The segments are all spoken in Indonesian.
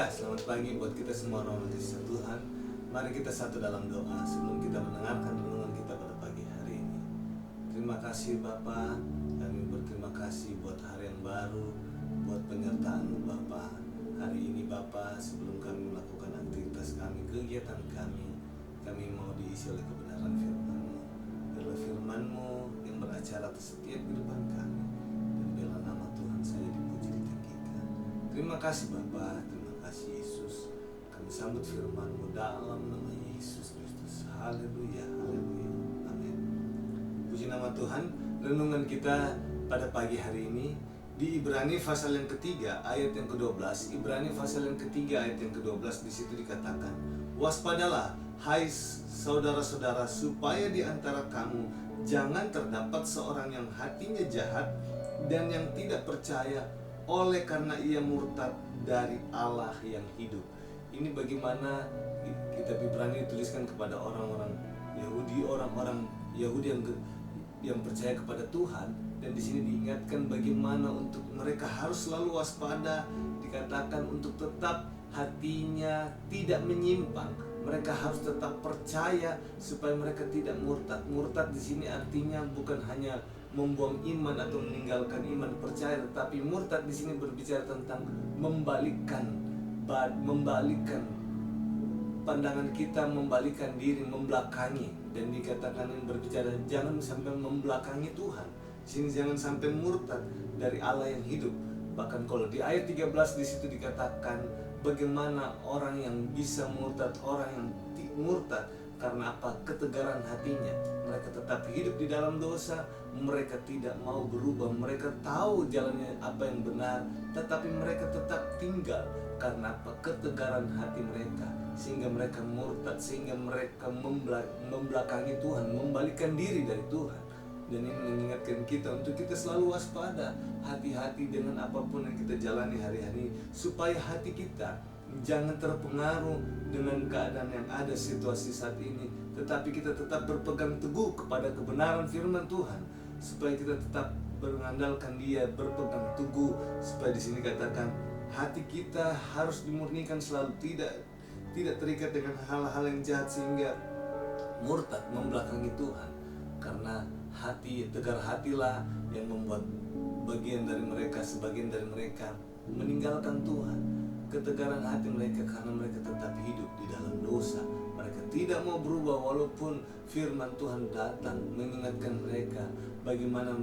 Ya, selamat pagi buat kita semua orang Kristus Tuhan. Mari kita satu dalam doa sebelum kita mendengarkan renungan kita pada pagi hari ini. Terima kasih Bapa, kami berterima kasih buat hari yang baru, buat penyertaan Bapa. Hari ini Bapa, sebelum kami melakukan aktivitas kami, kegiatan kami mau diisi oleh kebenaran firman-Mu. Biarlah firman-Mu yang beracara atas setiap kehidupan kami, dan biarlah nama Tuhan saja dipuji ditinggikan. Terima kasih Bapa, terima kasih Yesus. Kami sambut firman-Mu dalam nama Yesus Kristus. Haleluya, haleluya, amin. Puji nama Tuhan. Renungan kita pada pagi hari ini di Ibrani pasal yang ketiga ayat yang ke-12. Ibrani pasal yang ketiga ayat yang ke-12, di situ dikatakan, waspadalah hai saudara-saudara, supaya di antara kamu jangan terdapat seorang yang hatinya jahat dan yang tidak percaya oleh karena ia murtad dari Allah yang hidup. Ini bagaimana kitab Ibrani dituliskan kepada orang-orang Yahudi, orang-orang Yahudi yang percaya kepada Tuhan, dan di sini diingatkan bagaimana untuk mereka harus selalu waspada. Dikatakan untuk tetap hatinya tidak menyimpang, mereka harus tetap percaya supaya mereka tidak murtad. Murtad di sini artinya bukan hanya membuang iman atau meninggalkan iman, percaya, tetapi murtad di sini berbicara tentang membalikkan pandangan kita, membalikkan diri, membelakangi. Dan dikatakan yang berbicara jangan sampai membelakangi Tuhan. Sini jangan sampai murtad dari Allah yang hidup. Bahkan kalau di ayat 13 di situ dikatakan bagaimana orang yang bisa murtad, orang yang murtad karena apa? Ketegaran hatinya. Mereka tetap hidup di dalam dosa, mereka tidak mau berubah, mereka tahu jalannya apa yang benar, tetapi mereka tetap tinggal. Karena apa? Ketegaran hati mereka, sehingga mereka murtad, sehingga mereka membelakangi Tuhan, membalikkan diri dari Tuhan. Dan ini mengingatkan kita untuk kita selalu waspada, hati-hati dengan apapun yang kita jalani hari-hari, supaya hati kita jangan terpengaruh dengan keadaan yang ada situasi saat ini, tetapi kita tetap berpegang teguh kepada kebenaran firman Tuhan, supaya kita tetap mengandalkan Dia, berpegang teguh. Supaya di sini katakan hati kita harus dimurnikan selalu, tidak terikat dengan hal-hal yang jahat sehingga murtad, membelakangi Tuhan. Karena tegar hatilah yang membuat sebagian dari mereka meninggalkan Tuhan. Ketegaran hati mereka karena mereka tetap hidup di dalam dosa. Mereka tidak mau berubah walaupun firman Tuhan datang mengingatkan mereka. Bagaimana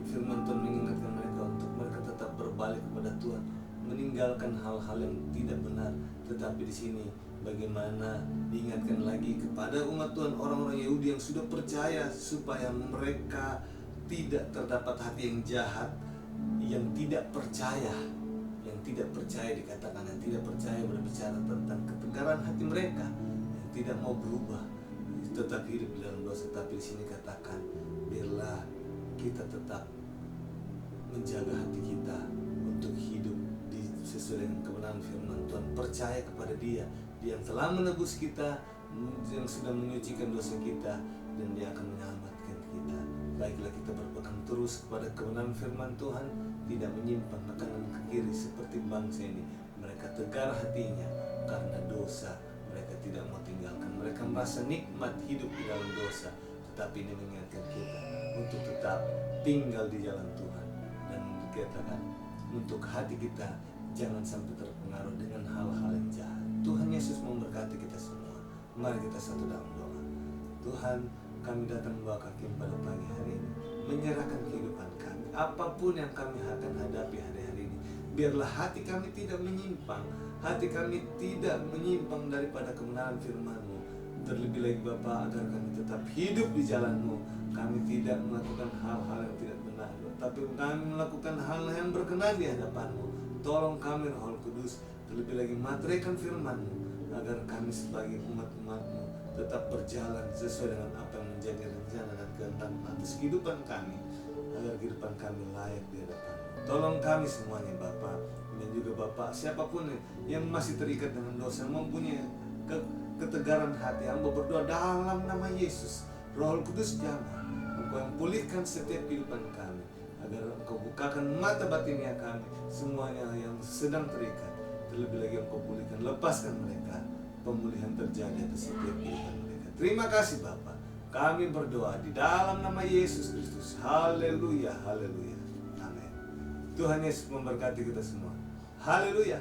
firman Tuhan mengingatkan mereka untuk mereka tetap berbalik kepada Tuhan, meninggalkan hal-hal yang tidak benar. Tetapi di sini bagaimana diingatkan lagi kepada umat Tuhan, orang-orang Yahudi yang sudah percaya, supaya mereka tidak terdapat hati yang jahat, yang tidak percaya. Yang tidak percaya dikatakan, yang tidak percaya berbicara tentang ketegaran hati mereka, yang tidak mau berubah, tetap hidup di dalam dosa. Tapi di sini katakan, biarlah kita tetap menjaga hati kita untuk hidup sesuai dengan kebenaran firman Tuhan, percaya kepada Dia yang telah menebus kita, yang sudah menyucikan dosa kita, dan Dia akan menyelamatkan kita. Baiklah kita berpegang terus kepada kebenaran firman Tuhan, tidak menyimpang ke kanan ke kiri seperti bangsa ini. Mereka tegar hatinya karena dosa, mereka tidak mau tinggalkan. Mereka merasa nikmat hidup di dalam dosa, tetapi ini mengingatkan kita untuk tetap tinggal di jalan Tuhan. Dan dikatakan untuk hati kita jangan sampai terpengaruh dengan hal-hal yang jahat. Tuhan Yesus memberkati kita semua. Mari kita satu dalam doa. Tuhan, kami datang membawa kaki pada pagi hari ini, menyerahkan kehidupan kami, apapun yang kami akan hadapi hari-hari ini. Biarlah hati kami tidak menyimpang, hati kami tidak menyimpang daripada kebenaran firman-Mu. Terlebih lagi Bapa, agar kami tetap hidup di jalan-Mu. Kami tidak melakukan hal-hal yang tidak benar, tapi kami melakukan hal yang berkenan di hadapan-Mu. Tolong kami Roh Kudus, terlebih lagi materaikan firman-Mu, agar kami sebagai umat-umat-Mu tetap berjalan sesuai dengan apa yang menjadi rencana dan kehendak atas kehidupan kami, agar kehidupan kami layak di hadapan-Mu. Tolong kami semuanya Bapa, dan juga Bapa, siapapun yang masih terikat dengan dosa, mempunyai ketegaran hati, hamba berdoa dalam nama Yesus, Roh Kudus jamah, Engkau yang pulihkan setiap kehidupan kami, agar Engkau bukakan mata batinnya kami, semuanya yang sedang terikat, terlebih lagi Engkau pulihkan, lepaskan mereka, pemulihan terjadi atas setiap kehidupan mereka. Terima kasih Bapa. Kami berdoa di dalam nama Yesus Kristus. Haleluya, haleluya. Amin. Tuhan Yesus memberkati kita semua. Haleluya.